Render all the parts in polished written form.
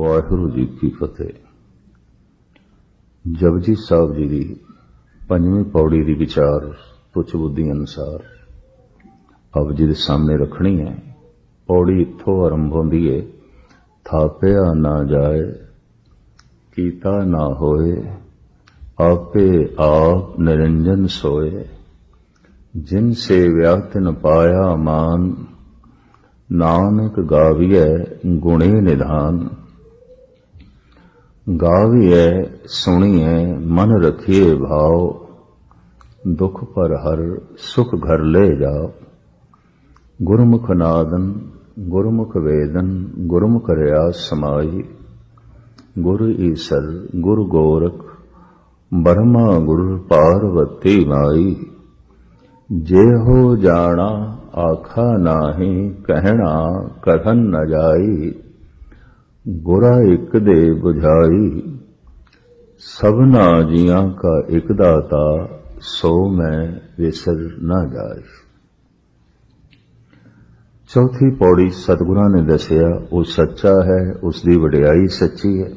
वाहिगुरू जी की फतेह। जपजी साहब जी की पंजवीं पौड़ी की विचार तुच्छ बुद्धि अनुसार अब जी के सामने रखनी है। पौड़ी इत्थों आरंभ होंदी है, थापिया ना जाए कीता ना होए, आपे आप निरंजन सोए। जिन सेव्या तिन पाया मान, नानक गाविए गुणे निधान। गाविए सुनिए मन रखिए भाव, दुख पर हर सुख घर ले जाओ। गुरमुख नादन गुरमुख वेदन, गुरमुख रियास समाई। गुरु ईसर गुरु गोरख, ब्रह्मा गुरु पार्वती माई। जे हो जाना आखा नाही, कहना कथन न जाई। गुरा एक दे बुझाई, सबना जियां का एक दाता। सो मैं विसर न जाई। चौथी पौड़ी सतगुरां ने दसिया वो सच्चा है, उसकी वडियाई सच्ची है।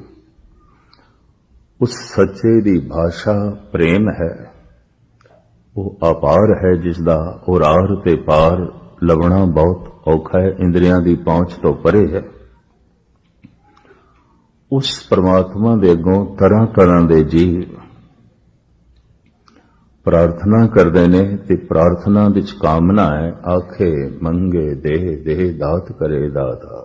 उस सच्चे दी भाषा प्रेम है। वो अपार है जिसदा और आर ते पार लभना बहुत औखा है, इंद्रियां दी पहुंच तो परे है। उस परमात्मा दे अगों तरह तरह दे जीव प्रार्थना करते ने ते प्रार्थना विच कामना है, आखे मंगे दे दे दात करे दाता।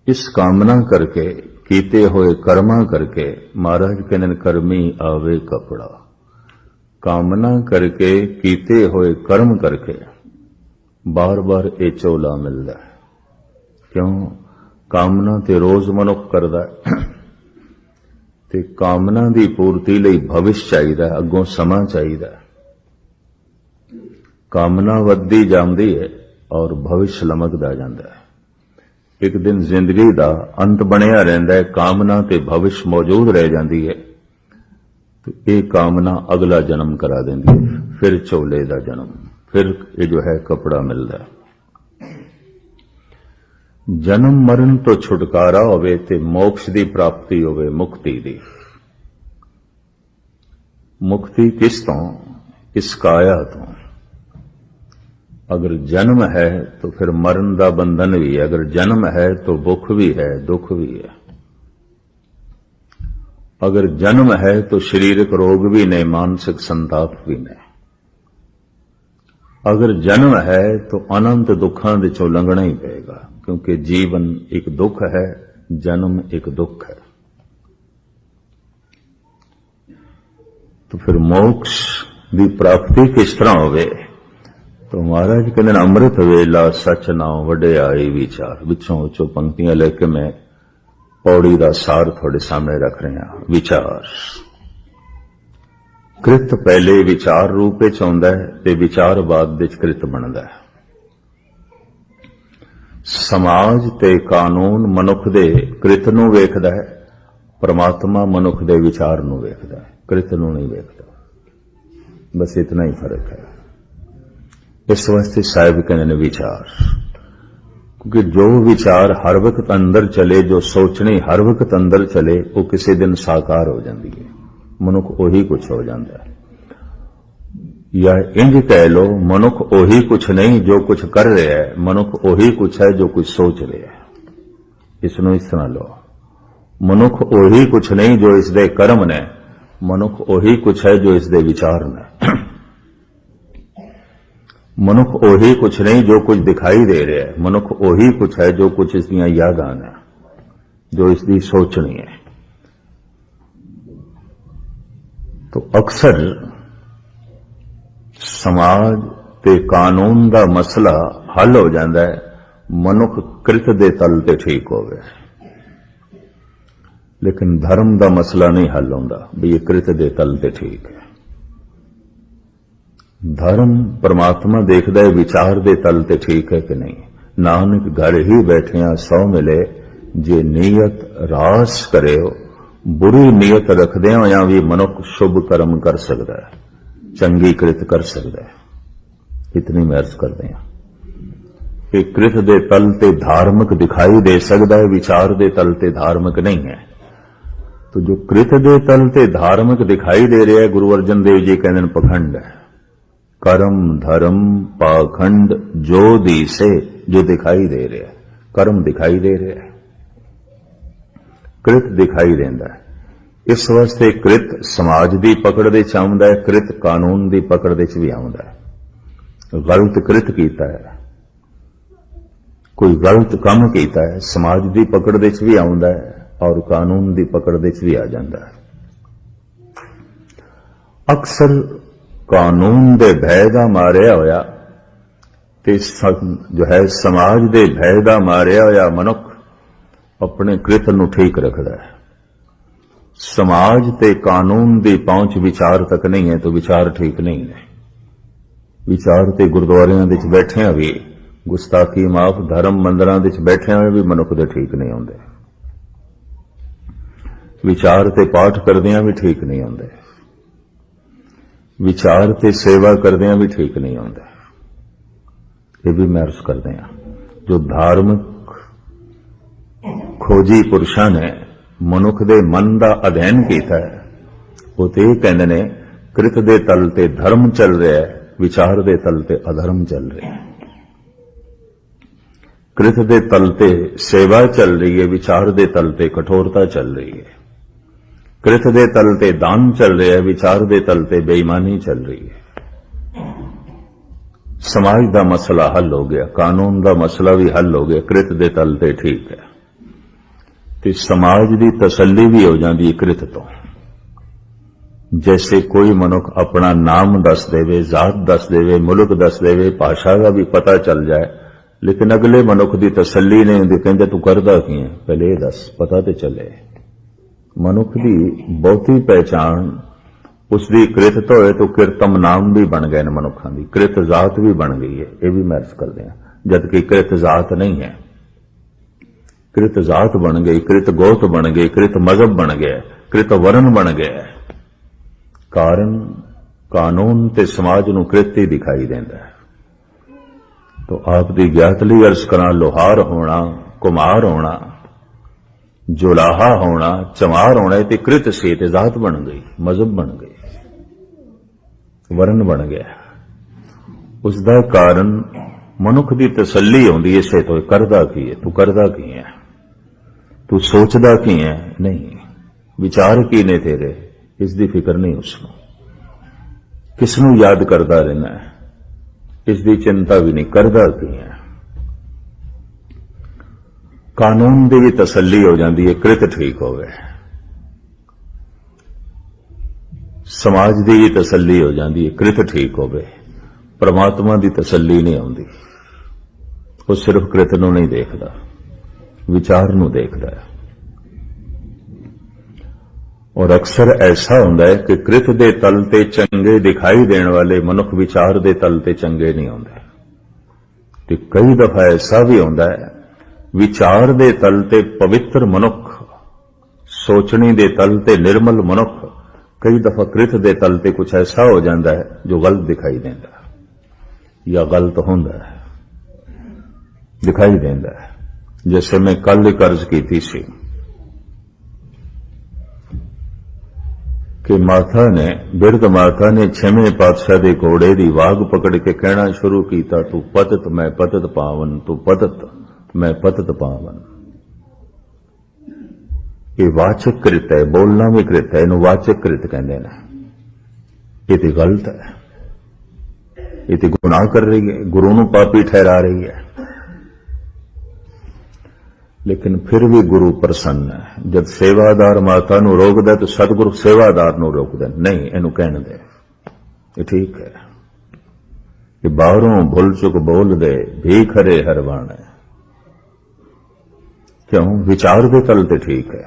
इस कामना करके कीते हुए कर्मा करके महाराज कहने कर्मी आवे कपड़ा। कामना करके कीते हुए कर्म करके बार बार ये चोला मिलता है। क्यों? कामना ते रोज मनुख करदा है ते कामना दी पूर्ति लई भविष्य चाहिदा, अगों समा चाहिदा। कामना वधदी जांदी है और भविष्य लमकदा जांदा है। एक दिन जिंदगी दा अंत बनिया रहिंदा है, कामना ते भविष्य मौजूद रह जांदी है। तो ये कामना अगला जन्म करा देंदी है, फिर चोले दा जन्म, फिर ये जो है कपड़ा मिलता है। जन्म मरण तो छुटकारा होवे ते मोक्ष दी प्राप्ति होवे, मुक्ति दी। मुक्ति किस तो? इस काया तो। अगर जन्म है तो फिर मरण दा बंधन भी है, अगर जन्म है तो भुख भी है, दुख भी है। अगर जन्म है तो शारीरिक रोग भी नहीं, मानसिक संताप भी नहीं। अगर जन्म है तो अनंत दुखों विचों लंघना ही पड़ेगा, क्योंकि जीवन एक दुख है, जन्म एक दुख है। तो फिर मोक्ष की प्राप्ति किस तरह होवे? तो महाराज कहते अमृत वेला सच नाम वडियाई विचार। विचों विचों पंक्तियां लेके मैं पौड़ी का सार थोड़े सामने रख रहे हैं। विचार कृत पहले विचार रूप विच आउंदा है ते विचार बाद विच कृत बनदा है। समाज ते कानून मनुख दे कृत नूं वेखदा है, परमात्मा मनुख दे विचार नूं वेखदा है, कृत नूं नहीं वेखदा। बस इतना ही फर्क है। इस वास्ते साहिब कहते हैं विचार, क्योंकि जो विचार हर वक्त अंदर चले, जो सोचनी हर वक्त अंदर चले, वो किसी दिन साकार हो जाती है, मनुख ओही कुछ हो जाता है। या इंज कह लो, मनुख ओही कुछ नहीं जो कुछ कर रहा है, मनुख ओही कुछ है जो कुछ सोच रहा है। इसनों इस तरह लो, मनुख ओही कुछ नहीं जो इसदे कर्म ने, मनुख ओही कुछ है जो इसदे विचार ने। मनुख ओही कुछ नहीं जो कुछ दिखाई दे रहा है, मनुख ओही कुछ है जो कुछ इसदियां यादां ने, जो इसकी सोचनी है। तो अक्सर समाज ते कानून का मसला हल हो जाता है, मनुख कृत दे तल ते ठीक होवे, लेकिन धर्म का मसला नहीं हल होंदा भी ये कृत दे तल ते ठीक है। धर्म परमात्मा देखदा है विचार दे तल ते ठीक है कि नहीं। नानक घर ही बैठिया सौ मिले, जे नीयत रास करे। बुरी नीयत रखदे होया भी मनुख शुभ कर्म कर सकता है, चंगी कृत कर सकता है। इतनी मैं अर्ज करते हैं। कि कृत दे तल ते धार्मिक दिखाई दे सकता है, विचार दे तल ते धार्मिक नहीं है। तो जो कृत दे तल ते धार्मिक दिखाई दे रहा है, गुरु अर्जन देव जी कहते हैं पखंड है। कर्म धर्म पाखंड जो दिसे, जो दिखाई दे रहा है, कर्म दिखाई दे रहा है, कृत दिखाई देता है। इस वास्ते कृत समाज की पकड़ दे च आउंदा है, कृत कानून की पकड़ दे च भी आउंदा है। गलत कृत कीता है, कोई गलत काम कीता है, समाज की पकड़ दे च भी आउंदा है और कानून की पकड़ दे च भी आ जाता है। अक्सर कानून दे भय दा मारिया होया ते जो है समाज दे भय दा मारिया होया मनुख अपने कृत नूं ठीक रखदा है। समाज ते कानून की पहुंच विचार तक नहीं है तो विचार ठीक नहीं है। विचार ते गुरुद्वारियां दे च बैठिया भी गुस्ताखी माफ, धर्म मंदिरां दे च बैठिया भी मनुख दे ठीक नहीं होंदे। विचार ते पाठ करदियां भी ठीक नहीं होंदे, विचार ते सेवा करदियां भी ठीक नहीं होंदे। ये भी मैं अर्ज करदे हां, जो धार्मिक खोजी पुरुषां ने मनुख दे मन का अध्ययन किया है, वो तो ये कहते ने कृत दे तल ते धर्म चल रहा है, विचार दे तल ते अधर्म चल रहा है। कृत दे तल ते सेवा चल रही है, विचार दे तल ते कठोरता चल रही है। कृत दे तल ते दान चल रहा है, विचार दे तल ते बेईमानी चल रही है। समाज का मसला हल हो गया, कानून का मसला भी हल हो गया, कृत दे तल ते ठीक है। तो समाज की तसल्ली भी हो जाती है कृत तो। जैसे कोई मनुख अपना नाम दस देवे, जात दस देवे, मुल्क दस देवे, भाषा का भी पता चल जाए, लेकिन अगले मनुख की तसल्ली नहीं होती, कहते तू करदा की है, पहले ये दस, पता तो चले। मनुख की बहुती पहचान उसकी कृत तो है, तो कृतम नाम भी बन गए मनुखों की, कृत जात भी बन गई है। ये भी मैं अर्ज करते हैं, जबकि कृत जात नहीं है। कृत जात बन गई, कृत गोत बन गई, कृत मजहब बन गया, कृत वर्ण बन गया। कारण कानून ते समाज नूं कृत ही दिखाई देता है। तो आप दी ज्ञात लई अर्ज करा, लोहार होना, कुमार होना, जुलाहा होना, चमार होना, ते कृत से ते जात बन गई, मजहब बन गई, वर्ण बन गया। उसका कारण मनुख की तसल्ली आउंदी इसे तो, करदा की है, तू करदा की है, तू सोचदा की है, नहीं विचार की ने तेरे, इसकी फिक्र नहीं उसनूं। किसनूं याद करदा रहना है, इसकी चिंता भी नहीं, करदा की है। कानून की भी तसल्ली हो जाती है, कृत ठीक हो गए। समाज की भी तसल्ली हो जाती है, कृत ठीक हो गए। परमात्मा की तसल्ली नहीं आती, वो सिर्फ कृत नूं नहीं देखता, विचार नूं देखता है। और अक्सर ऐसा होता है कि कृत दे तल ते चंगे दिखाई देने वाले मनुख विचार दे तल ते चंगे नहीं होंदे। ते कई दफा ऐसा भी होता है, विचार दे तल ते पवित्र मनुख, सोचनी दे तल ते निर्मल मनुख, कई दफा कृत दे तल ते कुछ ऐसा हो जाता है जो गलत दिखाई देता है या गलत होता है, दिखाई देता है। जैसे मैं कल एक अर्ज की थी सी कि माता ने, बिरध माता ने छेवें पातशाह के घोड़े की वाग पकड़ के कहना शुरू किया, तू पतत मैं पतत पावन, तू पतत मैं पतत पावन। ये वाचक कृत है, बोलना भी कृत है, इन्हों वाचक कृत कहते हैं। ये तो गलत है, ये तो गुनाह कर रही है, गुरु नूं पापी ठहरा रही है। लेकिन फिर भी गुरु प्रसन्न है। जब सेवादार माता नूं रोकदा तो सतगुरु सेवादार नूं रोकदा नहीं, इनू कहण दे, ये ठीक है। कि बाहरों भुल चुक बोल दे, भी खरे हरवाण है। क्यों? विचार दे तल ते ठीक है,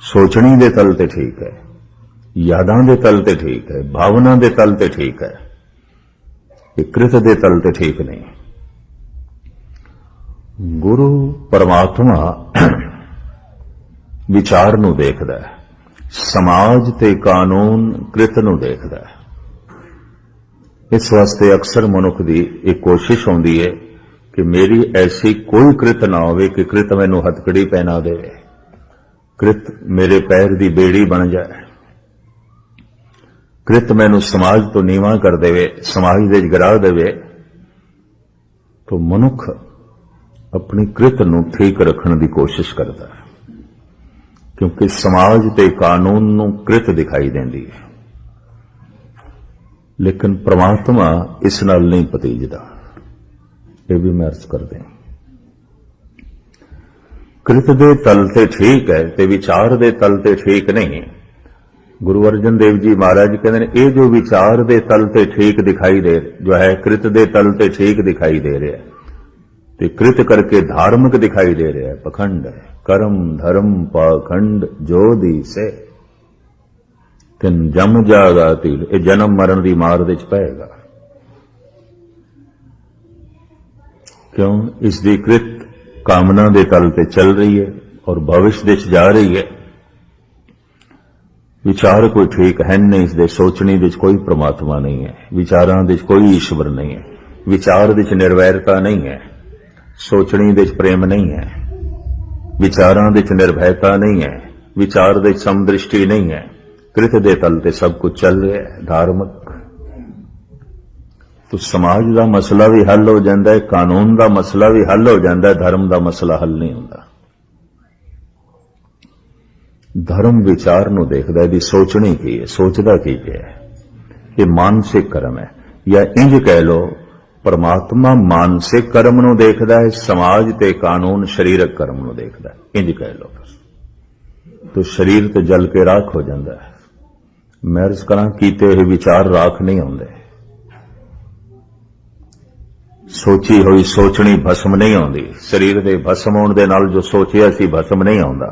सोचनी दे तल ते ठीक है, यादां दे तल ते ठीक है, भावना दे तल ते ठीक है, ये कृत दे तल ते ठीक नहीं। गुरु परमात्मा विचार नूं देखदा है, समाज ते कानून कृत नूं देखदा है। इस वास्ते अक्सर मनुख दी एक कोशिश होंदी है कि मेरी ऐसी कोई कृत ना होवे कि कृत मैनू हथकड़ी पहना दे, कृत मेरे पैर दी बेड़ी बन जाए, कृत मैनू समाज तो नीवा कर देवे, समाज दे गिरा देवे। तो मनुख अपनी कृत नू ठीक रखने की कोशिश करता है, क्योंकि समाज ते कानून नू कृत दिखाई देंदी है, लेकिन परमात्मा इस नाल नहीं भतीजदा। ये भी मैं अर्ज कर दें, कृत दे तल ते ठीक है ते विचार दे तल ते ठीक नहीं। गुरु अर्जन देव जी महाराज कहते हैं, ये जो विचार दे तल ते ठीक दिखाई दे, जो है कृत दे तल ते ठीक दिखाई दे रहा है, ते कृत करके धार्मिक दिखाई दे रहा है, पखंड है। कर्म धर्म पाखंड जो दिसे तिन जम जागा तील, ये जन्म मरण की मार दे पेगा। क्यों? इसकी कृत कामना दे तल ते चल रही है और भविष्य दिश जा रही है। विचार कोई ठीक है नहीं, इसके सोचने दिश कोई परमात्मा नहीं है, विचारां दिश कोई ईश्वर नहीं है, विचार दिश निर्वैरता नहीं है, सोचने दिश प्रेम नहीं है, विचारां दिश निर्भयता नहीं है, विचार दिश समदृष्टि नहीं है। कृत दे तल ते सब कुछ चल रहा है धार्मिक। तो समाज का मसला भी हल हो जाता है, कानून का मसला भी हल हो जाता है, धर्म का मसला हल नहीं होता। धर्म विचार नू देखदा है, सोचनी की है, सोचदा की है, ये मानसिक कर्म है। या इंज कह लो, परमात्मा मानसिक कर्म नू देखदा है, समाज ते कानून शरीरक कर्म नू देखदा है, इंज कह लो। तो शरीर तो जल के राख हो जाता है। मैं अर्ज करा, कीते हुए विचार राख नहीं होंदे, सोची हुई सोचनी भस्म नहीं आउंदी। शरीर दे भस्म होण दे नाल जो सोचिया सी भस्म नहीं आउंदा।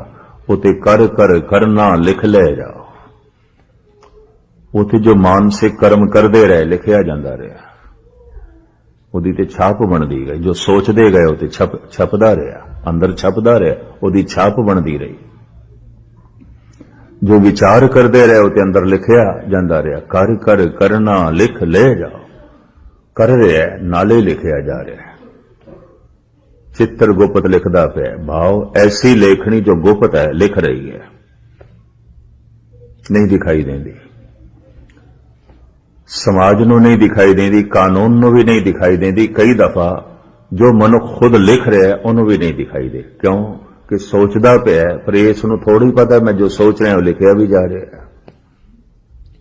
उते कर कर करना लिख ले जाओ, उते जो मानसिक कर्म करते रहे लिखिया जाता रहा, उदी ते छाप बनती गई। जो सोचते गए उते छपदा रहा, अंदर छपदा रहा, उदी छाप बनती रही। जो विचार करते रहे उते अंदर लिखिया जाता रहा। कर कर करना लिख ले जाओ, कर रहा है नाले लिखिया जा रहा है। चित्र गुप्त लिखदा पे भाव, ऐसी लेखनी जो गुप्त है लिख रही है, नहीं दिखाई देंदी। समाज नू नहीं दिखाई देंदी, कानून नू भी नहीं दिखाई देंदी। कई दफा जो मनुख खुद लिख रहा है उन्होंने भी नहीं दिखाई दे। क्यों? कि सोचदा पे है, पर इस नू थोड़ी पता मैं जो सोच रहा हूं लिखिया भी जा रहा है।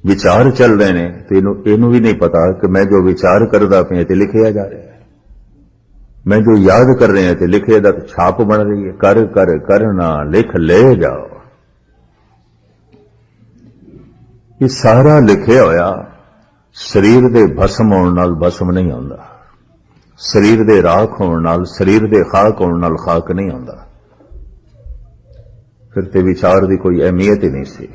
विचार चल रहे ने तो इनू भी नहीं पता कि मैं जो विचार करदा पे ते लिखिया जा रहा है, मैं जो याद कर रहे हैं तो लिखे दा छाप बन रही है। कर कर करना लिख ले जाओ, ये सारा लिखे होया शरीर दे भस्म होने नाल भस्म नहीं होंदा, शरीर दे राख होने नाल, शरीर दे खाक होने नाल खाक नहीं होंदा। फिर ते विचार दी कोई अहमियत ही नहीं सी,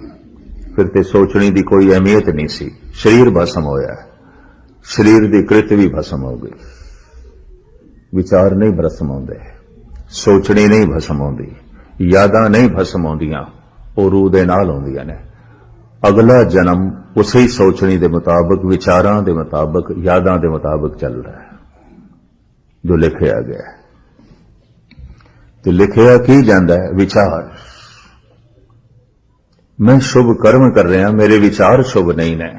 फिर ते सोचने दी कोई अहमियत नहीं सी। शरीर भस्म होया, शरीर दी कृत भी भस्म हो गई। विचार नहीं भस्म होंदे, सोचनी नहीं भस्म होंदी, यादां नहीं भस्म होंदियां, वो रूह दे नाल होंदियां ने। अगला जन्म उसी सोचनी दे मुताबिक, विचारां दे मुताबिक, यादां दे मुताबिक चल रहा है जो लिखिया गया है। तो लिखिया की जाता है विचार। मैं शुभ कर्म कर रहा, मेरे विचार शुभ नहीं ने,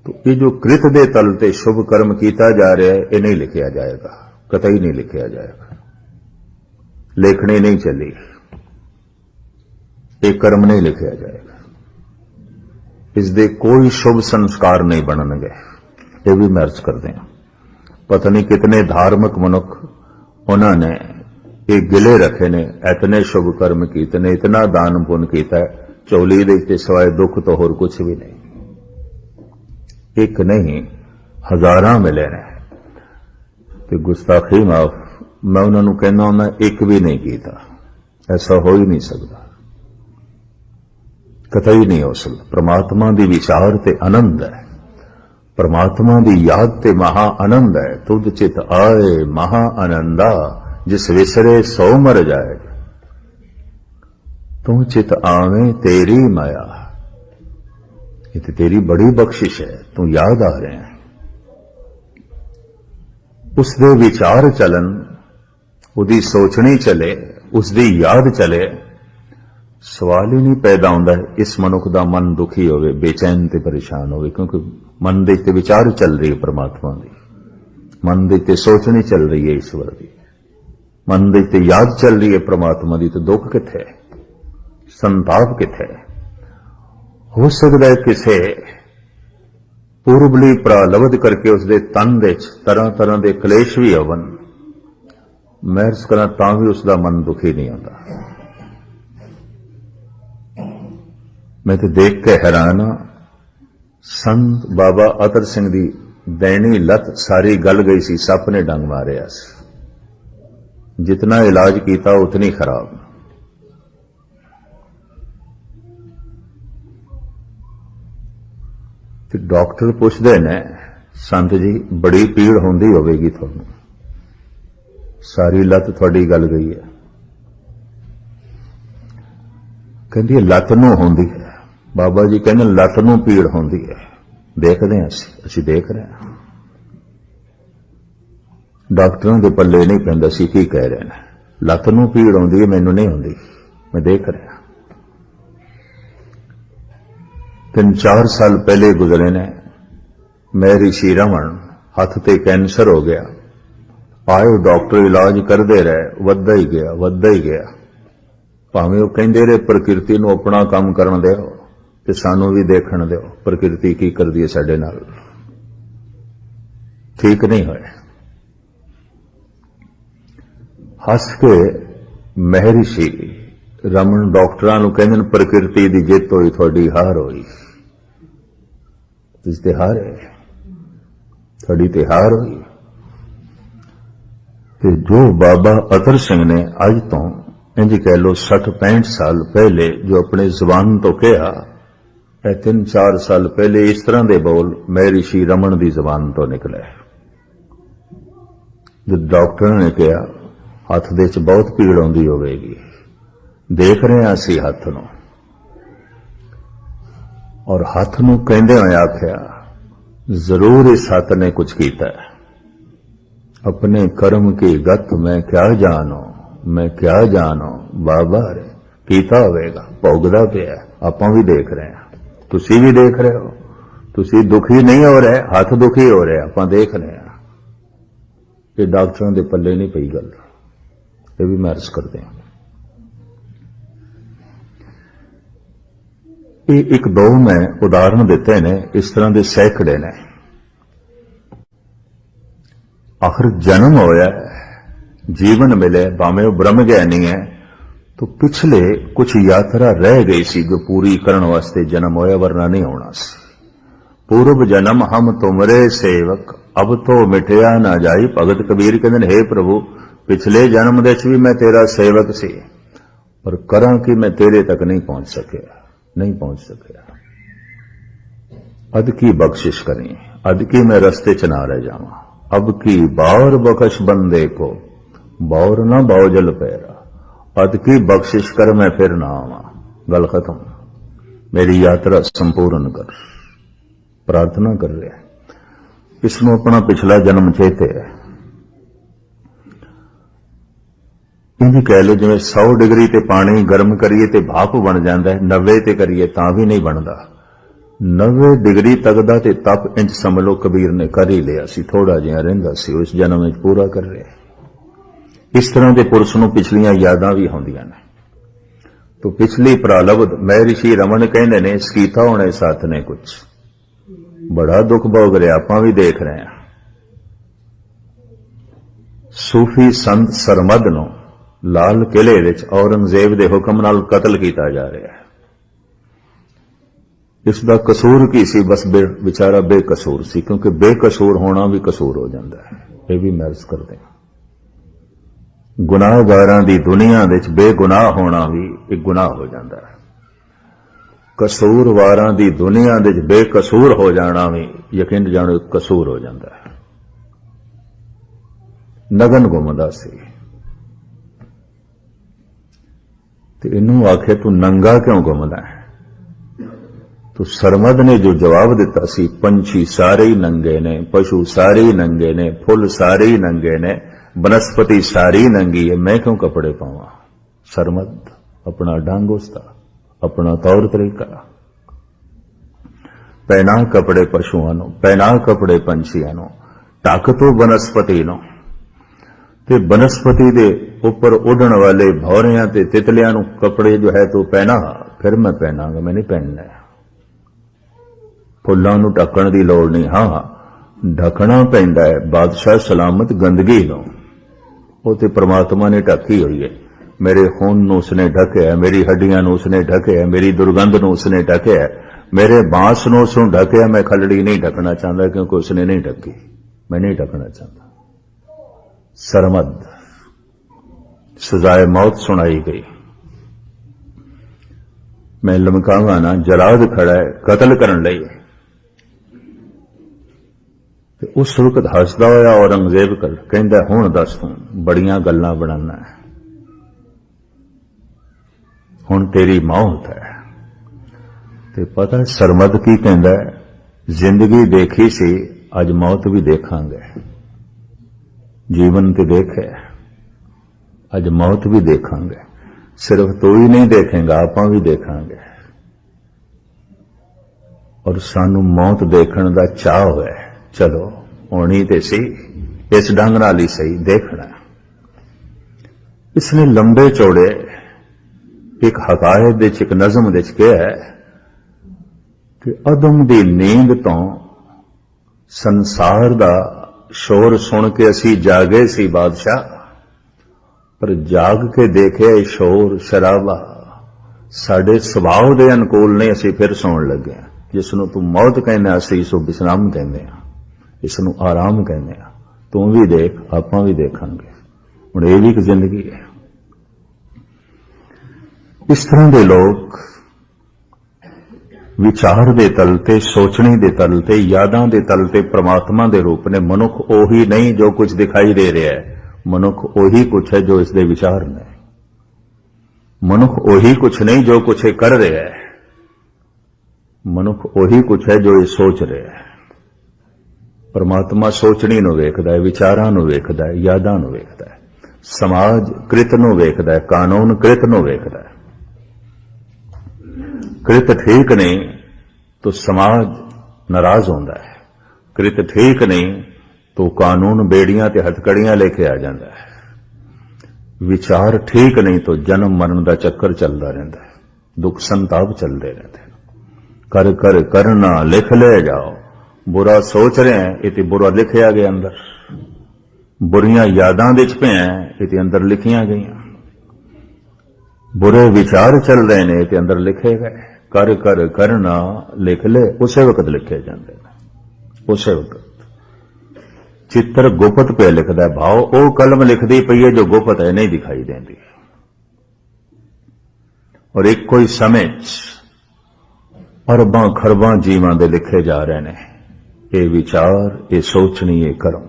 तो ये जो कृत दे तल ते शुभ कर्म किया जा रहा है, ये नहीं लिखिया जाएगा, कतई नहीं लिखिया जाएगा। लेखनी नहीं चली, एक कर्म नहीं लिखिया जाएगा, इसदे कोई शुभ संस्कार नहीं बननगे। ये भी मैं अर्ज कर दें, पता नहीं कितने धार्मिक मनुख उन्होंने एक गिले रखे ने, इतने शुभ कर्म कीते ने, इतना दान पुण्य किया, झोली दे सिवाय दुख तो होर कुछ भी नहीं। एक नहीं हजारां मिले ने, तो गुस्ताखी माफ, मैं उन्होंने कहना हूं एक भी नहीं किया। ऐसा हो ही नहीं सकता, कतई नहीं हो सकता। परमात्मा दी विचार ते आनंद है, परमात्मा दी याद ते महा आनंद है। तुद चित आए महा आनंदा, जिस विसरे सो मर जाए। तू चित आवे तेरी माया, ये तो तेरी बड़ी बख्शिश है, तू याद आ रहे हैं। उसके विचार चलन, उसकी सोचनी चले, उसकी याद चले, सवाल ही नहीं पैदा होता इस मनुख का मन दुखी होवे, बेचैन ते परेशान होवे, क्योंकि मन दे ते विचार चल रही है परमात्मा की, मन दे ते सोचनी चल रही है ईश्वर की, मन दे ते याद चल रही है परमात्मा की, तो दुख किथे, संताप किथे। हो सकता है किसे पूर्वली प्रालब्ध करके उसके तन दे तरह तरह के कलेश भी होवन, महर्स करा तां भी उसका मन दुखी नहीं होता। मैं तो देख के हैरान हाँ, संत बाबा अतर सिंह की दैनी लत सारी गल गई सी, सप ने डंग मारिया सी, जितना इलाज किया उतनी खराब। तो डॉक्टर पूछते ने, संत जी बड़ी पीड़ होंदी होगी थानू, सारी लत थोड़ी गल गई है। कहती लत नूं होंदी है, बाबा जी कहने लत नूं पीड़ होंदी है। देखते हैं असी देख रहे हैं, डॉक्टरों के पल्ले नहीं पैंदा असी की कह रहे हैं, लत नूं पीड़ होंदी है, मैनू नहीं होंदी, मैं देख रहा। 3-4 साल पहले गुजरे ने, मेरी ऋषि रमन हथ ते कैंसर हो गया, आए डॉक्टर इलाज करते रहे, वधदा ही गया, वधदा ही गया। भावें वो कहते रहे प्रकृति नूं अपना काम करन दिओ ते सानू भी देखण दिओ, प्रकृति की करदी है साडे नाल, ठीक नहीं होए। हस के महर्षि रमन डॉक्टरां नूं कहंदे ने प्रकृति दी जित होई, थोड़ी हार होई, तुसीं ते हारे, थोड़ी ते हार होई। ते जो बाबा अतर सिंह ने अज तो इंज कह लो 60-65 साल पहले जो अपने जुबान तो कहा, 3-4 साल पहले इस तरह के बोल महर्षि रमन की जुबान तो निकले। जो डॉक्टर ने कहा हाथ दे च बहुत पीड़ आउंदी होवेगी, देख रहे हैं असी हाथ नूं, और हाथ नूं कहंदे होए आख्या जरूर इस हाथ ने कुछ कीता है, अपने कर्म की गत मैं क्या जानो, मैं क्या जानो, बाबा रे कीता होवेगा, भोगदा पिया, आपां भी देख रहे हैं, तुसी भी देख रहे हो, तुसी दुखी नहीं हो रहे, हाथ दुखी हो रहे, आपां देख रहे हैं। ये डॉक्टरों के पल्ले नहीं पई गल, ये भी मैं अर्ज करते हैं। ये एक दो मैं उदाहरण देते ने, इस तरह के सैकड़े ने। आखिर जन्म होया, जीवन मिले, भावें वो ब्रह्म ज्ञानी है, तो पिछले कुछ यात्रा रह गई सी जो पूरी करने वास्ते जन्म होया, वरना नहीं होना सी। पूर्व जन्म हम तुमरे सेवक, अब तो मिटया ना जाई। भगत कबीर कहते हे प्रभु, पिछले जन्म दे भी मैं तेरा सेवक सी, पर करा कि मैं तेरे तक नहीं पहुंच सकिया, नहीं पहुंच सकिया। अद की बख्शिश करी, अद की मैं रस्ते च ना रह जावा, अब की बार बख्श बंदे को, बार ना बाउजल पैरा, अद की बख्शिश कर मैं फिर ना आवा। गल खत्म, मेरी यात्रा संपूर्ण कर। प्रार्थना कर रहे हैं, इसमें अपना पिछला जन्म चेते है। इंज कह लो जिवें 100 डिग्री ते पानी गर्म करिए ते भाप बन जाता है, 90 ते करिए तां भी नहीं बनता। 90 डिग्री तक दा ते तप इंज समझ लो कबीर ने कर ही लिया सी, थोड़ा जिहा रहिंदा सी, उस जन्म में पूरा कर रहे। इस तरह के पुरुष नूं पिछलियां यादां भी होंदियां ने। तो पिछली प्रालब्ध महर्षि रमन कहंदे ने कीता होने साथ ने कुछ बड़ा दुख भोग रहा, आपां भी देख रहे हैं। सूफी संत सरमद नूं लाल किले विच औरंगजेब के हुक्म नाल कतल किया जा रहा है। इसका कसूर की सी, बस बेचारा बेकसूर सी, क्योंकि बेकसूर होना भी कसूर हो जाता है। यह भी महर्ज करते हैं। गुनाहगारां दी दुनिया विच बेगुनाह होना भी एक गुनाह हो जाता है। कसूरवारां दी दुनिया विच बेकसूर हो जाना भी यकीन जानो एक कसूर हो जाता है। नगन घुमदा सी ते इनू आखे तू नंगा क्यों घुमदा है, तो सरमद ने जो जवाब दिता सी, पंछी सारे ही नंगे ने, पशु सारे ही नंगे ने, फुल सारे ही नंगे ने, बनस्पति सारी नंगी है, मैं क्यों कपड़े पावां। सरमद अपना ढंग उसका, अपना तौर तरीका। पहना कपड़े पशुओं नो, पहना कपड़े पंछियों नो, ढक तो बनस्पति नो, ते बनस्पति दे ऊपर उड़न वाले भौरियां ते तितलियां नु कपड़े जो है तो पहना, फिर मैं पहनांगा, मैं नहीं पहनना। फुल्लां नू ढकण दी लोड़ नहीं, हां ढकना पैंदा है बादशाह सलामत गंदगी नो, वो ते परमात्मा ने ढकी हुई है। मेरे खून नू उसने ढकिया, मेरी हड्डियां नू उसने ढकिया, मेरी दुर्गंध नू उसने ढकिया, मेरे बांस नू उसने ढकिया। मैं खलड़ी नहीं ढकना चाहता क्योंकि उसने नहीं ढकी, मैं नहीं ढकना चाहता। सरमद सजाए मौत सुनाई गई। मैं लमकावा ना, जलाद खड़ा है कतल करन लई। उस वक्त हसदा होया औरंगजेब कहंदा, हुण दस तूं बड़ियां गल्लां बनाना है, हुण तेरी मौत है। ते पता सरमद की कहंदा है, जिंदगी देखी सी, अज मौत भी देखांगे। जीवन ते देखे, अज मौत भी देखांगे। सिर्फ तू ही नहीं देखेगा, आपां भी देखांगे। और सानू मौत देखण दा चाह है। चलो होनी ते सी, इस ढंग नाल ही सही देखना। इसने लंबे चौड़े एक हकायत दे एक नज़म दे कहा है कि अदम दी नींद तो संसार दा शोर सुन के असी जागे सी बादशाह, पर जाग के देखे शोर शराबा साडे सुभाव दे अनुकूल नहीं, असी फिर सौण लगे। जिसनों तू मौत कहने, असी इसो विश्राम कहने, इसनों आराम कहने। तू भी देख, आपां भी देखांगे। हुण ये भी एक जिंदगी है। इस तरह के लोग विचार दे तल ते, सोचने दे तल ते, यादां दे तल ते परमात्मा दे रूप ने। मनुख ओही नहीं जो कुछ दिखाई दे रहा है, मनुख ओही कुछ है जो इसके विचार ने। मनुख ओही कुछ नहीं जो कुछ कर रहा है, मनुख ओही कुछ है जो ये सोच रहा है। परमात्मा सोचनी नूं वेखदा है, विचारां नूं वेखदा है, यादां नूं वेखदा है। समाज कृत नूं वेखदा है, कानून कृत नूं वेखदा है। कृत ठीक नहीं तो समाज नाराज होता है, कृत ठीक नहीं तो कानून बेड़ियां ते हथकड़ियां लेके आ जाता है। विचार ठीक नहीं तो जन्म मरण का चक्कर चलता रहता है, दुख संताप चलते रहते हैं। कर कर करना लिख ले जाओ, बुरा सोच रहे हैं इति बुरा लिखिया गया अंदर, बुरियां यादां दे पे हैं इति अंदर लिखियां गई, बुरे विचार चल रहे ने इति अंदर लिखे गए। कर कर करना लिख ले, उसे वक्त लिखे जाते हैं। उसे वक्त चित्र गुप्त पे लिखता है भाव, वो कलम लिखती पई है जो गुप्त है, नहीं दिखाई देती। और एक कोई समय अरबां खरबां जीवां दे लिखे जा रहे ने। ये विचार, ये सोचनी, ये कर्म,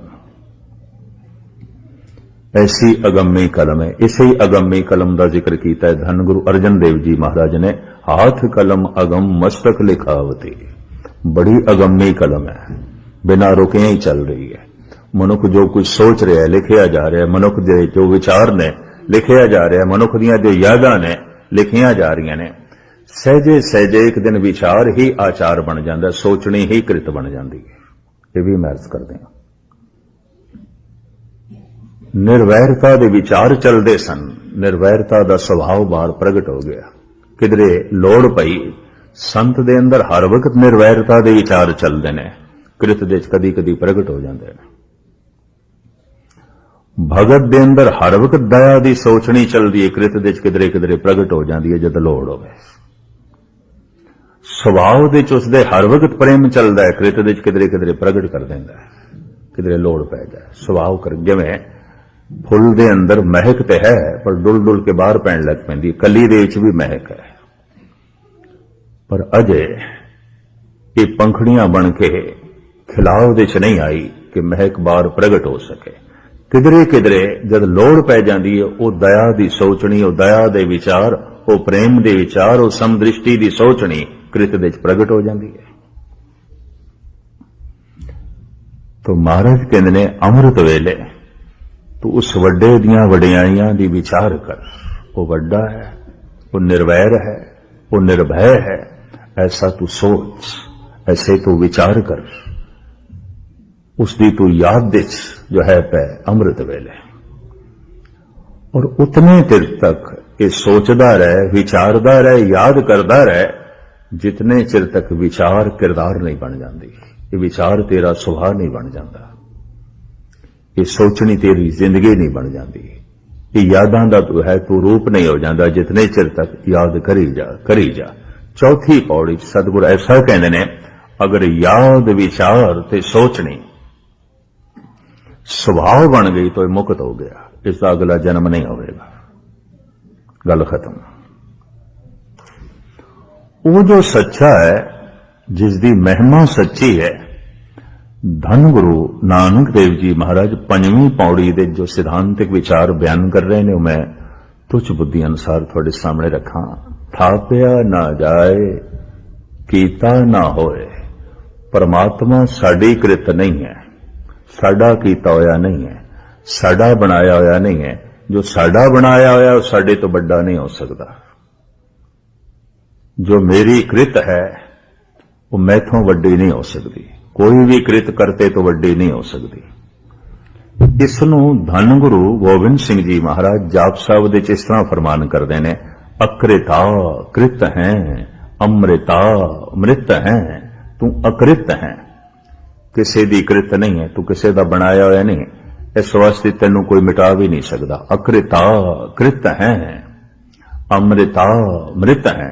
ऐसी अगम्मी कलम है। इसी अगम्मी कलम का जिक्र किया है धन गुरु अर्जन देव जी महाराज ने। हाथ कलम अगम मस्तक लिखावती, बड़ी अगम्मी कलम है, बिना रुके ही चल रही है। मनुख जो कुछ सोच रहा है लिखिया जा रहा है, मनुख दे जो विचार ने लिखिया जा रहा है, मनुख दियां जो यादां ने लिखिया जा रही ने। सहजे सहजे एक दिन विचार ही आचार बन जाता है, सोचनी ही कृत बन जाती है। ये भी मैं अर्ज करते हैं। निर्वैरता दे विचार चलते सन, निर्वैरता दा स्वभाव बाहर प्रगट हो गया। किधरे लोड़ पई, संत दे अंदर हर वक्त निर्वैरता दे विचार चलते ने, कृत दे कदी कदी प्रगट हो जाते हैं। भगत दे अंदर हर वक्त दया दी सोचनी चलती है, कृत दे किधरे किधरे प्रगट हो जाती है जद लोड़ होवे। स्वभाव दे उसदे हर वक्त प्रेम चलता है, कृत दे किधरे किधरे प्रगट कर देंदा है, किधरे लोड़ पै जाए। स्वभाव कर जिवें फुल दे अंदर महक ते है पर डुल डुल के बाहर पैण लग पैंदी, कली दे विच भी महक है, पर अजे ये पंखड़ियां बन के खिलाव दे च नहीं आई कि महक बाहर प्रगट हो सके। किधरे किधरे जद लोड़ पै जाती है, वो दया दी सोचनी, वो दया दे विचार, वो प्रेम दे विचार, वो समदृष्टि दी सोचनी कृत दे च प्रगट हो जाती है। तो महाराज कहते ने अमृत वेले तू उस वड्डे दियां वडियाइयां दी विचार कर। वो वड्डा है, वो निर्वैर है, वो निर्भय है, ऐसा तू सोच, ऐसे तू विचार कर, उसकी तू याद दिच जो है पै अमृत वेले। और उतने देर तक ये सोचदा रहे, विचारदा रहे, याद करदा रहे, जितने चिर तक विचार किरदार नहीं बन जाती, ये विचार तेरा सुभाव नहीं बन जाता, ये सोचनी तेरी जिंदगी नहीं बन जाती, ये यादां दा तू है तू रूप नहीं हो जाता, जितने चिर तक याद करी जा। चौथी पौड़ी सतगुरु ऐसा कहते ने, अगर याद विचार ते सोचनी स्वभाव बन गई तो मुक्त हो गया, इसका अगला जन्म नहीं होगा, गल खत्म। वो जो सच्चा है, जिसकी महिमा सच्ची है, धन गुरु नानक देव जी महाराज पंजवीं पौड़ी दे जो सिद्धांतिक विचार बयान कर रहे हैं, मैं तुच्छ बुद्धि अनुसार थोड़े सामने रखा। थापिया ना जाए, कीता ना होए। परमात्मा साड़ी कृत नहीं है, साड़ा कीता होया नहीं है, साड़ा बनाया होया नहीं है। जो साड़ा बनाया होया वो साड़े तो बड़ा नहीं हो सकता। जो मेरी कृत है वो मैथों वड्डी नहीं हो सकती, कोई भी कृत करते तो वड्डी नहीं हो सकती। इसनों धन गुरु गोबिंद सिंह जी महाराज जाप साहब दे इस तरह फरमान करते ने, अकृता कृत है, अमृता मृत है, तू अकृत है। किसी दी कृत नहीं है, तू किसी दा बनाया होया नहीं, इस वास्ते तेनू कोई मिटा भी नहीं सकता। अकृता कृत है, अमृता मृत है।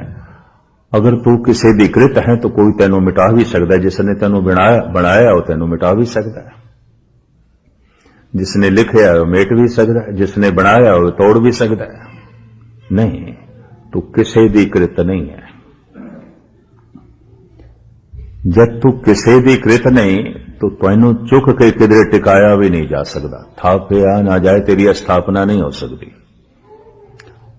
अगर तू किसी दी कृत है तो कोई तेनू मिटा भी सकता है, जिसने तेनू बनाया हो तेनू मिटा भी सकता है, जिसने लिखा हो मेट भी सकता है, जिसने बनाया हो तोड़ भी सकता है। नहीं, तू किसी दी कृत नहीं है। जब तू किसी दी कृत नहीं तो तेनू चुक के किधरे टिकाया भी नहीं जा सकता। थापिया ना जाए, तेरी स्थापना नहीं हो सकती।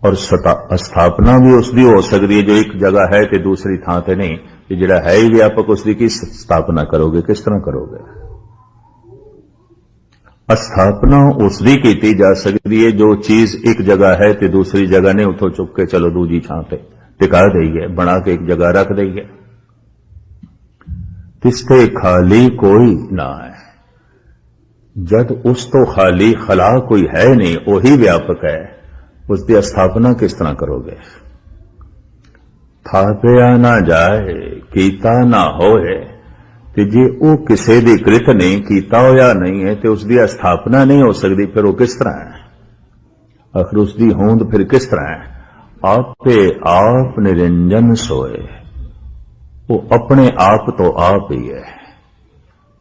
और स्थापना भी उसकी हो सकती है जो एक जगह है तो दूसरी थां ते नहीं। कि जिहड़ा है ही व्यापक, उसकी की स्थापना करोगे, किस तरह करोगे? स्थापना उसकी की जा सकती है जो चीज एक जगह है तो दूसरी जगह नहीं, उठो चुक के चलो दूजी थां ते टिका देइए, बना के एक जगह रख देइए। तिसते खाली कोई ना है। जब उस तो खाली खला कोई है नहीं, वही व्यापक है, उसकी स्थापना किस तरह करोगे? थापिया ना जाए, कीता ना होए। ते जे वो किसी दी कृत नहीं, कीता होया नहीं है, तो उसकी स्थापना नहीं हो सकती, फिर वो किस तरह है? आखिर उसकी होंद फिर किस तरह है? आपे आप निरंजन सोए। वो अपने आप तो आप ही है।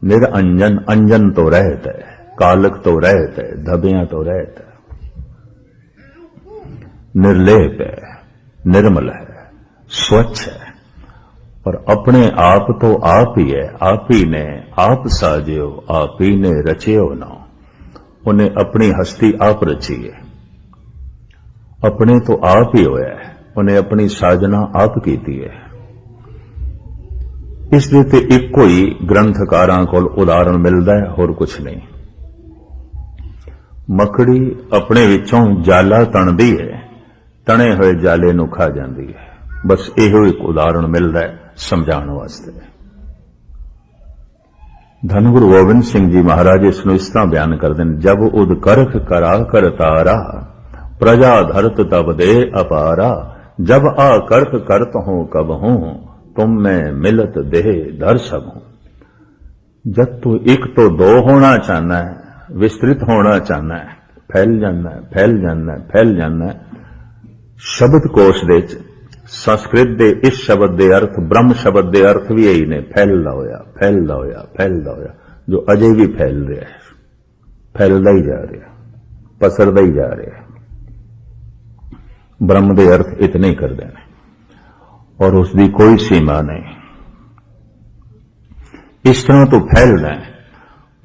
निरंजन, अंजन तो रहता है, कालक तो रहता है, धबियां तो रहता है, निर्लेप है, निर्मल है, स्वच्छ है। और अपने आप तो आप ही है। आप ही ने आप साजियो, आप ही ने रचियो ना। उन्हें अपनी हस्ती आप रची है, अपने तो आप ही होया है, उन्हें अपनी साजना आप कीती है। इसलिए ते इको ही ग्रंथकारां कोल उदाहरण मिलता है, होर कुछ नहीं। मकड़ी अपने विचों जाला तणदी है, तणे हुए जाले नूं खा जाती है। बस इहो एक उदाहरण मिलता है समझाने वास्ते। धन गुरु गोबिंद सिंह जी महाराज इसनूं इस तरह बयान करते हैं, जब उद करख करा कर तारा, प्रजा धरत तब दे अपारा। जब आ करत करत हूं कब हूं, तुम में मिलत देह धर सब हूं। जब तू एक तो दो होना चाहना है, विस्तृत होना चाहना है, फैल जाना है, फैल जाना है, फैल जाना है। शब्द कोश दे संस्कृत दे इस शब्द दे अर्थ, ब्रह्म शब्द दे अर्थ भी यही ने, फैलदा होया, फैलदा होया, फैलदा होया, जो अजय भी फैल रहा है, फैलदा ही जा रहा, पसरदा ही जा रहा। ब्रह्म दे अर्थ इतने ही कर देने और उसकी कोई सीमा नहीं। इस तरह तो फैलना है,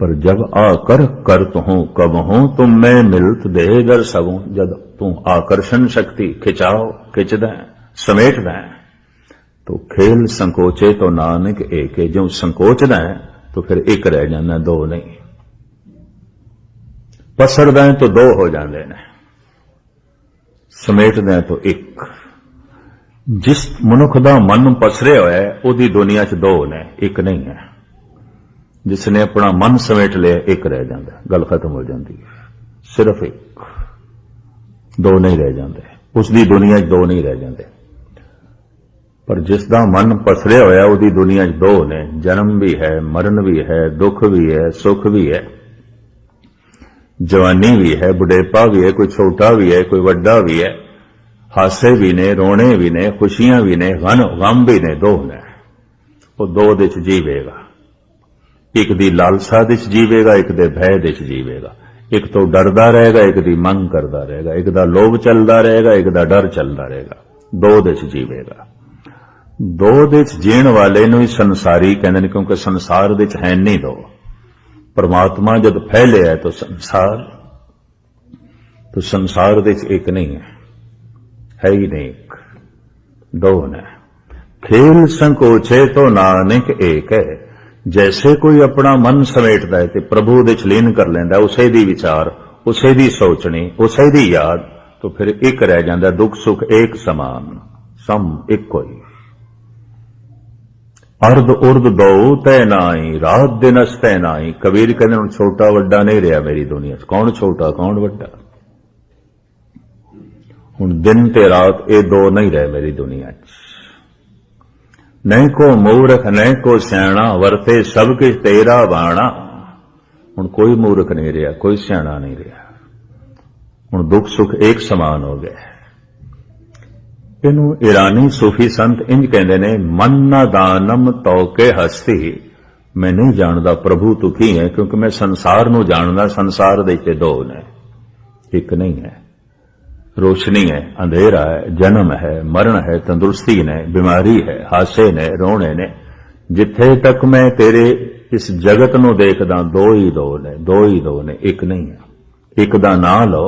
पर जब आकर करत हूं कब हूं, तुम मैं मिलत दे दर सबूं। जब तू आकर्षण शक्ति खिंचाओ, खिंचदा समेटदा, तो खेल संकोचे तो नानक एक है। जो संकोचदा है तो फिर एक रह जाना, दो नहीं। पसरदा है तो दो हो जाते हैं, समेटदा है तो एक। जिस मनुख दा मन पसरे होया है उहदी दुनिया च दो ने, एक नहीं है। जिसने अपना मन समेट लिया एक रह जाता, गल खत्म हो जाती है। सिर्फ एक, दो नहीं रह जाते। उसकी दुनिया च दो नहीं रह जाते। पर जिसका मन पसरे होया उहदी दुनिया च दो ने, जन्म भी है, मरण भी है, दुख भी है, सुख भी है, जवानी भी है, बुढ़ेपा भी है, कोई छोटा भी है, कोई वड्डा भी है, हासे भी ने, रोने भी ने, खुशियां भी ने, गम भी ने, दो ने। वो दो दे च जीवेगा। एक दी लालसा दे च जीवेगा, एक दे भय दे च जीवेगा। एक तो डरदा रहेगा, एक दी मंग करदा रहेगा। एक दा लोभ चलदा रहेगा, एक दा डर चलदा रहेगा। दो दे च जीवेगा। दो दे च जीण वाले नूं ही संसारी कहंदे ने, क्योंकि संसार दे च है नहीं दो। परमात्मा जब फैले है तो संसार दे च एक नहीं है ही नहीं, एक, दो ने। खेल संकोचे तो नानक एक है। जैसे कोई अपना मन समेटदा है ते प्रभु दे च लीन कर लैंदा, उसे दी विचार, उसे दी सोचनी, उसे दी याद, तो फिर एक रह जांदा। दुख सुख एक समान, सम एक कोई। अर्ध उर्द दो तय नाई, रात दिन तय नाई। कबीर कहते हुण छोटा वड्डा नहीं रहा मेरी दुनिया च। कौन छोटा कौन वड्डा? हुण दिन ते रात ये दो नहीं रहे मेरी दुनिया च। नहीं को मूर्ख नहीं को सियाणा, वरते सब किछ तेरा बाणा। हुण कोई मूर्ख नहीं रहा, कोई सियाणा नहीं रहा। हुण दुख सुख एक समान हो गया। इनू ईरानी सूफी संत इंज कहते ने, मन न दानम तौके हस्ती। मैं नहीं जानदा प्रभु तू की है, क्योंकि मैं संसार नू जानदा। संसार दे ते दो ने, एक नहीं है। रोशनी है, अंधेरा है, जन्म है, मरण है, तंदुरुस्ती ने, बीमारी है, हासे ने, रोने ने। जिथे तक मैं तेरे इस जगत नू देखदा, दो ही दो ने, दो ही दो ने, एक नहीं है। एक दा नां लो,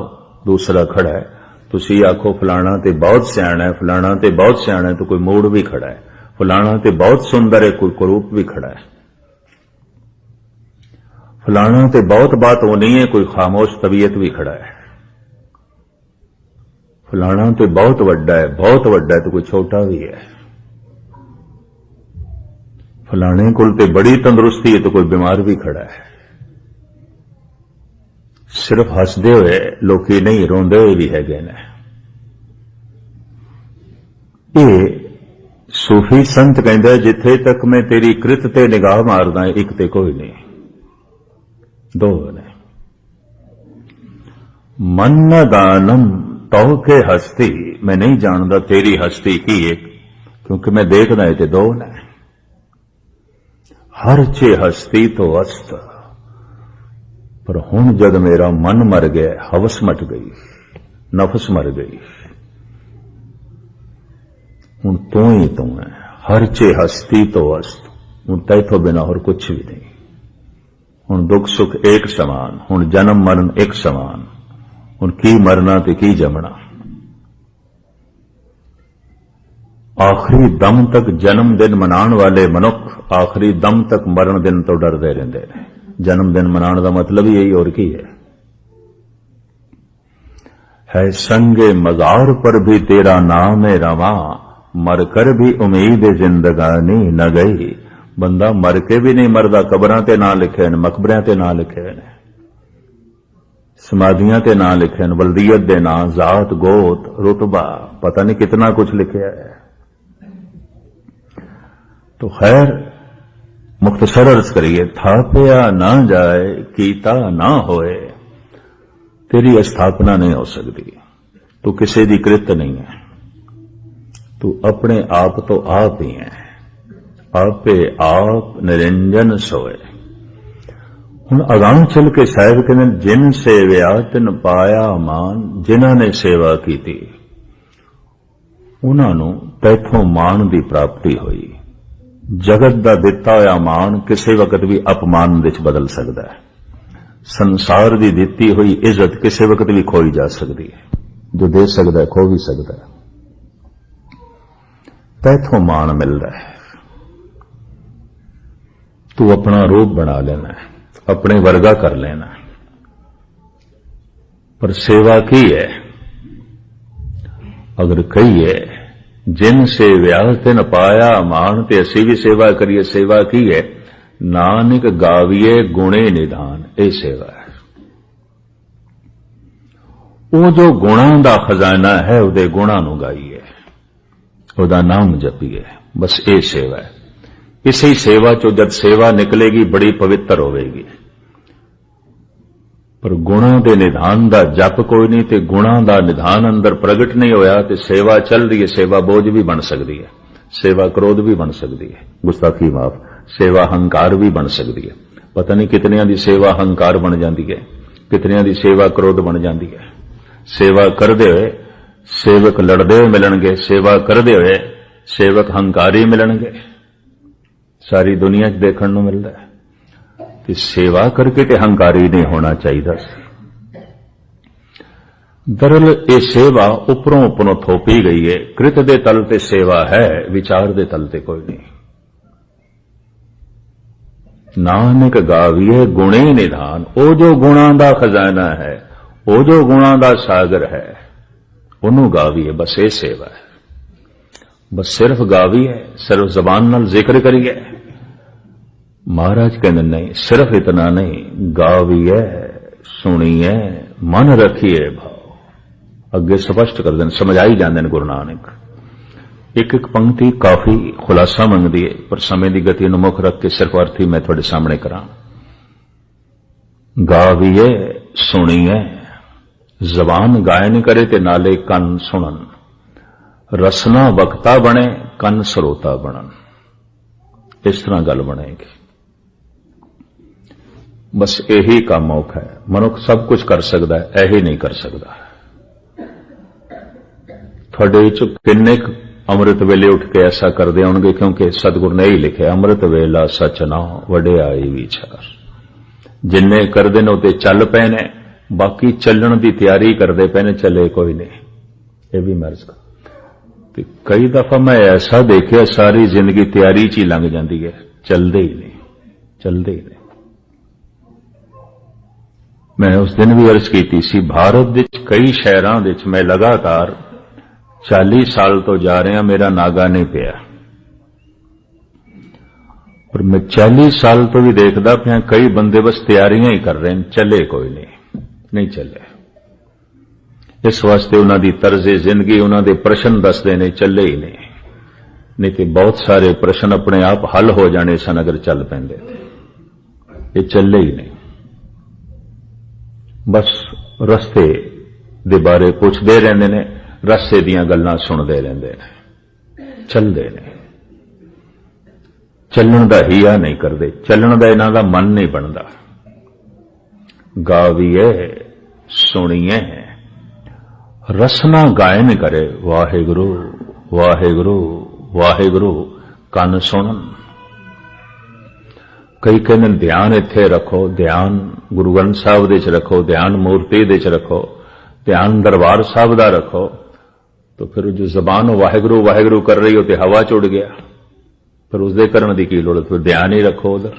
दूसरा खड़ा है। तुसी आखो फलाना ते बहुत सियाणा है, फलाना ते बहुत सियाणा है, तो कोई मूड भी खड़ा है। फलाना ते बहुत सुंदर है, कोई कुरूप भी खड़ा है। फलाना ते बहुत बात होनी है, कोई खामोश तबीयत भी खड़ा है। फलाना तो बहुत वड्डा है, बहुत वड्डा है, तो कोई छोटा भी है। फलाने कोल ते बड़ी तंदुरुस्ती है, तो कोई बीमार भी खड़ा है। सिर्फ हसदे हुए लोकी नहीं, रोंदे हुए भी हैगे ने। ये सूफी संत कहंदा, जिथे तक मैं तेरी कृत ते निगाह मारदा, एक ते कोई नहीं, दो ने। मन न दानम तो के हस्ती। मैं नहीं जानदा तेरी हस्ती की है, क्योंकि मैं देखदा है ते दो ने। हर चे हस्ती तो अस्त। पर हुण जद मेरा मन मर गया, हवस मट गई, नफस मर गई, हुण तू ही तू है। हर चे हस्ती तो अस्त। हुण तैथों बिना और कुछ भी नहीं। हुण दुख सुख एक समान, हुण जन्म मरण एक समान। हुण की मरना ते की जमना। आखिरी दम तक जन्म दिन मनाण वाले मनुख आखिरी दम तक मरण दिन तो डरदे रहिंदे ने। जन्म दिन मनाण दा मतलब ही यही, और की है संगे मजार पर भी तेरा नाम है रवा, मर कर भी उम्मीद जिंदगानी न गई। बंदा मर के भी नहीं मरदा, कबरां ते ना लिखे ने, मकबरियां ते ना लिखे ने, समाधियां ते ना लिखे ने, बल्दियत दे ना, जात गोत रुतबा, पता नहीं कितना कुछ लिखा है। तो खैर मुख्तसर अर्ज करिए, थापिया ना जाए कीता ना होए। तेरी स्थापना नहीं हो सकती। तू किसी दी कृत नहीं है। तू अपने आप तो आप ही है। आपे आप निरंजन सोए। हुण अगां चल के साहिब कहते, जिन सेविया तिन पाया मान। जिन्हां ने सेवा की उन्हां नूं तैथों मान की प्राप्ति हुई। जगत का दिता होया मान किसी वक्त भी अपमान विच बदल सकता है। संसार की दिती हुई इज्जत किसी वक्त भी खोई जा सकती है। जो दे सकता है खो भी सकता है। तैथों मान मिलता है, तू अपना रूप बना लेना है, अपने वर्गा कर लेना है। पर सेवा की है? अगर कही है जिन सेव्या तिन पाया मान, ते असी भी सेवा करिए। सेवा की है? नानक गाविए गुणे निधान, ये सेवा है। वो जो गुणां दा खजाना है उहदे गुणां नूं गाइए, उहदा नाम जपीए, बस ये सेवा है। इसी सेवा चो जब सेवा निकलेगी बड़ी पवित्र होवेगी। पर गुणां दे निधान दा जप कोई नहीं, ते गुणां दा निधान अंदर प्रगट नहीं होया ते सेवा चल रही है। सेवा बोझ भी बन सकती है, सेवा क्रोध भी बन सकती है, गुस्ताखी माफ, सेवा हंकार भी बन सकती है। पता नहीं कितनियां दी सेवा हंकार बन जाती है, कितनियां दी सेवा क्रोध बन जाती है। सेवा करदे हुए सेवक लड़दे हुए मिलणगे, सेवा करदे हुए सेवक हंकारी मिलणगे, सारी दुनिया च देखण नूं मिलदा है। कि सेवा करके ते हंकारी नहीं होना चाहिए। दरअल ये सेवा उपरों उपरों थोपी गई है। कृत दे तल ते सेवा है, विचार दे तल ते कोई नहीं। नानक गाविए गुणे निधान, ओ जो गुणां दा खजाना है, ओ जो गुणां दा सागर है, ओनू गाविए, बस ये सेवा है। बस सिर्फ गाविए, सिर्फ जबान नाल जिक्र करिए। महाराज कहते नहीं, सिर्फ इतना नहीं, गाविए, सुनिए, मन रखिए भाव। अगे स्पष्ट कर दें, समझाई जाते हैं गुरु नानक। एक एक पंक्ति काफी खुलासा मंगती है, पर समय की गति नूं मुख रख के सिर्फ अर्थ ही मैं थोड़े सामने करा। गाविए, सुनिए, जबान गायन करे ते नाले कन सुनन, रसना वक्ता बने, कन सरोता बनन। इस तरह गल बनेगी। बस यही काम औखा है। मनुख सब कुछ कर सकता है, यही नहीं कर सकता। थोड़े च किन्ने अमृत वेले उठ के ऐसा करते होंगे, क्योंकि सतगुरु ने ही लिखा, अमृत वेला सच ना वडियाई विचार। जिन्ने करते ने उते चल पे ने, बाकी चलण की तैयारी करते पे ने, चले कोई नहीं। ये भी मर्ज का। कई दफा मैं ऐसा देखिया सारी जिंदगी तैयारी च ही लंघ जाती है, चलते ही नहीं, चलते ही नहीं। मैं उस दिन भी अर्ज की सी, भारत के कई शहरों में मैं लगातार 40 साल तो जा रहा, मेरा नागा नहीं पिया। और मैं 40 साल तो भी देखता पाया कई बंदे बस तैयारियां ही कर रहे हैं, चले कोई नहीं चले। इस वास्ते उन्होंने तर्जे जिंदगी, उन्होंने प्रश्न दसते ने, चले ही नहीं तो बहुत सारे प्रश्न अपने आप हल हो जाने सन अगर चल पेंदे थे। ये चले ही नहीं, बस रस्ते दे बारे पुछदे रहंदे ने, रस्ते दीयां गल्लां सुनदे रहंदे ने, चलदे ने। चलण दा हिया नहीं करदे, चलण दा इन्हां दा मन नहीं बनदा। गाविए, सुनिए, रसना गायन करे, वाहिगुरु वाहिगुरु वाहिगुरु, कन सुनन। कई कहते ध्यान इत्थे रखो, ध्यान गुरु ग्रंथ साहब दे च रखो, ध्यान मूर्ति दे च रखो, ध्यान दरबार साहब दा रखो। तो फिर जो जबान वाहिगुरु वाहिगुरु कर रही हो तो हवा च उड़ गया, फिर उसदे करने की लोड़? फिर ध्यान ही रखो उधर,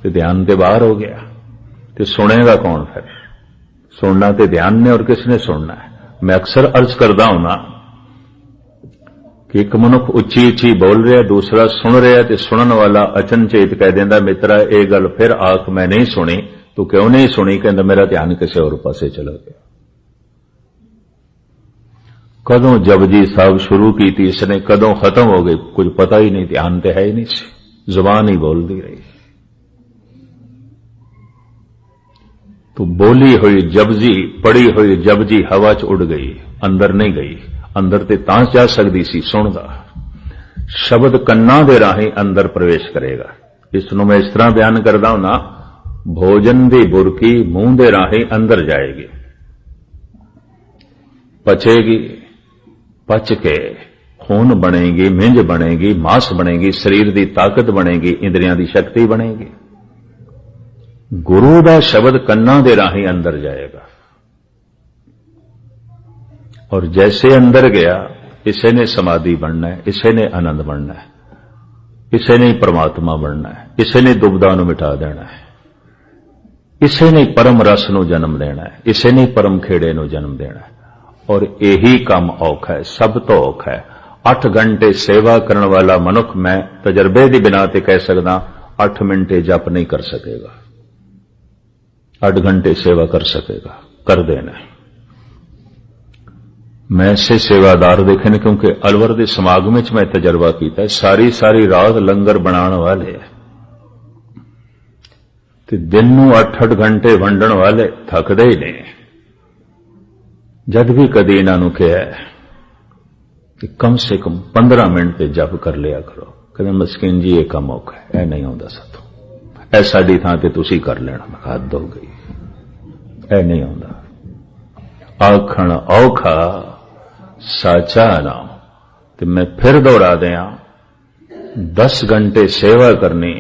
तो ध्यान ते बाहर हो गया। तो सुनेगा कौन फिर? सुनना तो ध्यान ने, और किसने सुनना है? मैं अक्सर अर्ज करता हूं ना कि एक मनुख उच्ची उच्ची बोल रहा, दूसरा सुन रहा, तो सुनन वाला अचनचेत कह देंदा, मित्रा ये गल फिर आख मैं नहीं सुनी। तू क्यों नहीं सुनी? कहंदा मेरा ध्यान किसी और पासे चला गया। कदों जपजी साहब शुरू की थी इसने, कदों खत्म हो गई कुछ पता ही नहीं, ध्यान तो है ही नहीं सी, जुबान ही बोलती रही। तो बोली हुई जपजी, पढ़ी हुई जपजी हवा च उड़ गई, अंदर नहीं गई। अंदर ते तां जा सकती सी सुनदा, शब्द कन्ना दे राही अंदर प्रवेश करेगा। इसनों मैं इस तरह बयान करदा हूं ना, भोजन दी बुरकी मुंह दे राही अंदर जाएगी, पचेगी, पच के खून बनेगी, मिंज बनेगी, मांस बनेगी, शरीर की ताकत बनेगी, इंद्रियां की शक्ति बनेगी। गुरु दा शब्द कन्ना दे राही अंदर जाएगा, और जैसे अंदर गया इसे ने समाधि बनना है, इसे ने आनंद बनना है, इसे ने परमात्मा बनना है, इसे ने दुविधा नूं मिटा देना है, इसे ने परम रस नूं जन्म देना है, इसे ने परम खेड़े नूं जन्म देना है। और यही काम औखा है, सब तो औखा है। 8 घंटे सेवा करने वाला मनुख मैं तजर्बे की बिना ते कह सकदा 8 मिनटे जप नहीं कर सकेगा, 8 घंटे सेवा कर सकेगा, कर देना। मैं ऐसे सेवादार देखे ने, क्योंकि अलवर के समागम में मैं तजर्बा किया, सारी सारी रात लंगर बनाने वाले ते दिन नूं 8-8 घंटे वंडण वाले थकदे ही नहीं। जद भी कदी इन्हां नूं कहा कि कम से कम 15 मिनट ते जप कर लिया करो, कहते मस्कीन जी ये काम औखा है, यह नहीं आउंदा साथों, ऐ साडी थां ते तुसीं कर लेना। मैं हद हो गई, ऐ नहीं आउंदा। आखण औखा साचा नाम। ते मैं फिर दोहरा दियां, 10 घंटे सेवा करनी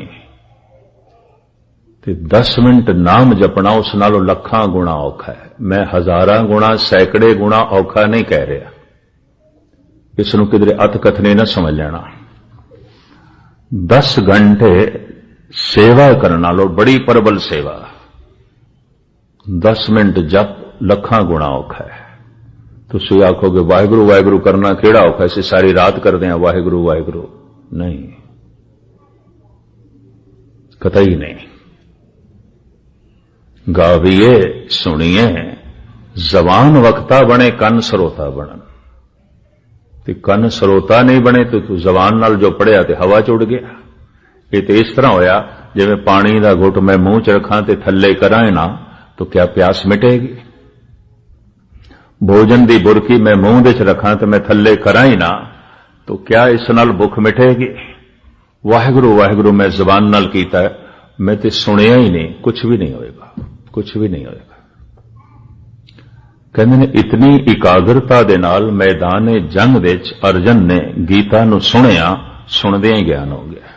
ते 10 मिनट नाम जपना उस नालों लखां गुणा औखा है। मैं हजारां गुणा सैकड़े गुणा औखा नहीं कह रहा, इसनूं किधरे अत कथने न समझ लेना। 10 घंटे सेवा करने नालों बड़ी प्रबल सेवा, 10 मिनट जप लखां गुणा औखा है। तुसीं आखोगे वाहिगुरू वाहिगुरू करना केड़ा औखा है, इसे सारी रात करते हैं वाहिगुरू वाहिगुरू, नहीं, कतई नहीं। गाविए सुनिए जबान वक्ता बने, कन सरोता बनन। ते कन सरोता नहीं बने तो तू जबान नाल जो पढ़िया ते हवा च उड़ गया। ये तो इस तरह होया जिवें पानी का घुट मैं मूंह च रखां ते थल्ले करां ना तो क्या प्यास मिटेगी। भोजन की बुरकी मैं मूंह दे च रखां ते मैं थल्ले करां ना तो क्या इस नाल भुख मिटेगी। वाहिगुरू वाहिगुरू मैं जबान नाल कीता है, मैं तो सुनिया ही नहीं, कुछ भी नहीं होएगा, कुछ भी नहीं होएगा। कहते ने इतनी इकाग्रता दे नाल मैदान जंग दे च अर्जन ने गीता नूं सुनिया, सुनदियां ही ज्ञान हो गया।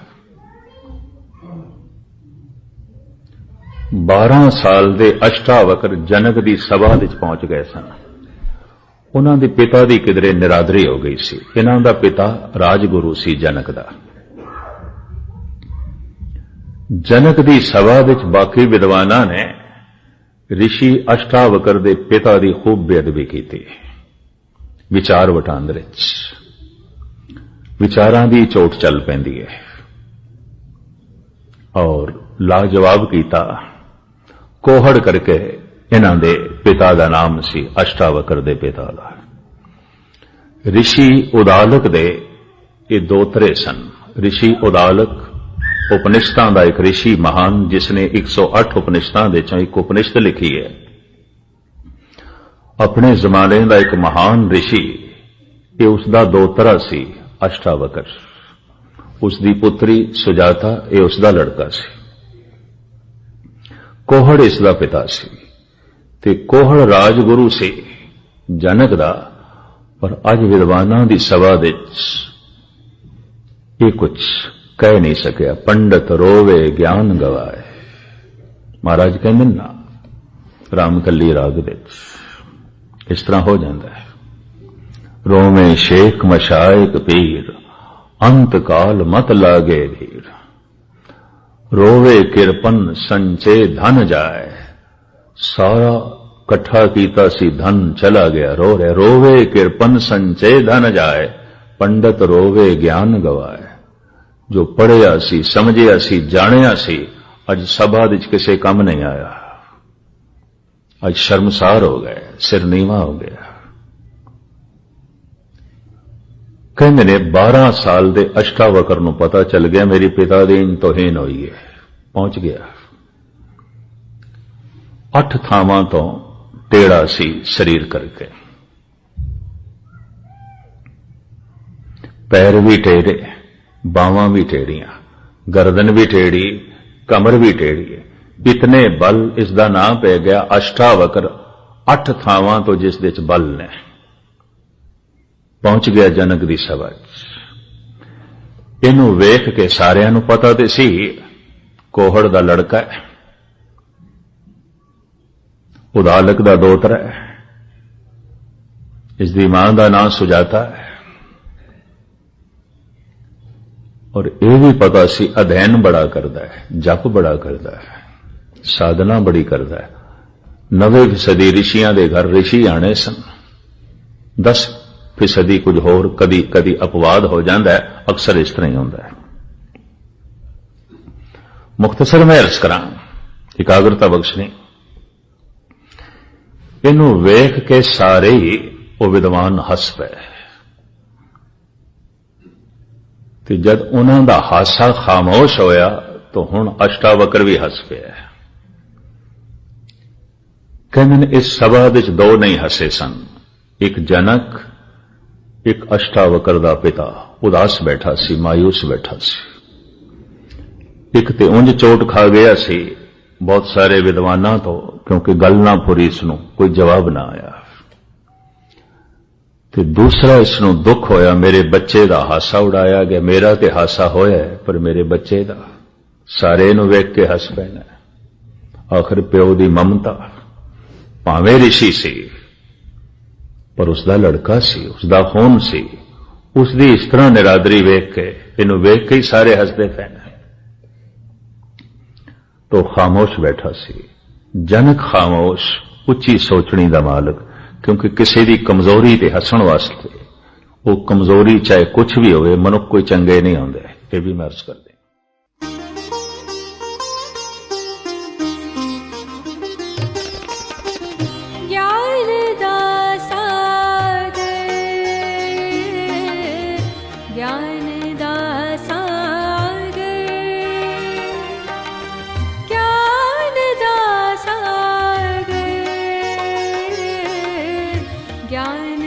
12 साल दे अष्टावक्र जनक दी सभा विच पहुंच गए सन। उन्हां दे पिता दी किधरे निरादरी हो गई सी। इन्हां दा पिता राजगुरु सी जनक दा। जनक दी सभा विच बाकी विद्वानां ने ऋषि अष्टावक्र दे पिता दी खूब बेअदबी की, विचार वटांदरे विचारां दी चोट चल पैंदी है और लाजवाब कीता। कोहड़ करके इन्हां दे पिता दा नाम सी, अष्टावक्र दे पिता दा। ऋषि उदालक दे ये दोतरे सन। ऋषि उदालक उपनिषदां दा एक ऋषि महान, जिसने 108 उपनिषदां दे चों एक उपनिषद लिखी है। अपने जमाने का एक महान ऋषि, ये उसका दोतरा सी अष्टावक्र। उसकी पुत्री सुजाता, ये उसका लड़का सी। कोहड़ इसका पिता सी ते कोहड़ राजगुरु सी जनक दा। पर अज विद्वानां दी सभा दे ये कुछ कह नहीं सकिया। पंडित रोवे ज्ञान गवाए, महाराज कहंदे ना रामकली राग दे इस तरह हो जाता है। रोवे शेख मशाइक पीर, अंत काल मत लागे धीर। रोवे किरपन संचे धन जाए, सारा कट्ठा कीता सी धन चला गया रो रहे। रोवे किरपन संचे धन जाए, पंडित रोवे ज्ञान गवाए। जो पढ़िया सी, समझिया सी, जानिया सी, अज सभा विच किसे काम नहीं आया। अज शर्मसार हो गए, सिर नीवा हो गया। कहते ने 12 साल दे अष्टावक्र नूं पता चल गया मेरी पिता दी इन तोहीन होई है। पहुंच गया। 8 थावां तो टेढ़ा सी शरीर करके, पैर भी टेढ़े, बावां भी टेढ़ियां, गर्दन भी टेढ़ी, कमर भी टेढ़ी है। इतने बल इसका नाम पै गया अष्टावक्र। 8 थावां तो जिस दे च बल ने। पहुंच गया जनक दी सभा। इनू वेख के सारियां नू पता ते सी कोहड़ दा लड़का है, उदालक दा दोतरा है, इसदी मां दा नाम सुजाता है। और यह भी पता सी अध्ययन बड़ा करता है, जप बड़ा करता है, साधना बड़ी करता है। 90% ऋषियां दे घर ऋषि आने सन, 10% कुछ होर कदी कदी अपवाद हो जाता है, अक्सर इस तरह ही होता है। मुख्तसर मैं अर्ज करा, एकाग्रता बख्शनी। इनू वेख के सारे ही वो विद्वान हस पे, ते जद उन्हां दा हासा खामोश होया तो हुण अष्टावक्र भी हस पिया। कहंदे इस सभा विच दो नहीं हसे सन, एक जनक, एक अष्टावक्र दा पिता उदास बैठा सी, मायूस बैठा सी। एक ते उंज चोट खा गया सी बहुत सारे विद्वानां तो, क्योंकि गल ना फुरी, इसनूं कोई जवाब ना आया। ते दूसरा इसनूं दुख होया, मेरे बच्चे दा हासा उड़ाया गया। मेरा ते हासा होया पर मेरे बच्चे दा, सारे नूं वेख के हस पैना। आखिर प्यो दी ममता, भावें ऋषि सी पर उसदा लड़का सी, उसदा खून सी, उसदी इस तरह निरादरी वेख के, इनूं वेख के ही सारे हसदे पैना। तो खामोश बैठा सी जनक, खामोश, उच्ची सोचनी दा मालक, क्योंकि किसी दी कमजोरी ते हसण वास्ते, वो कमजोरी चाहे कुछ भी होवे, मनुख कोई चंगे नहीं होंदे। ये भी मैं अर्ज कर दे। ज्ञान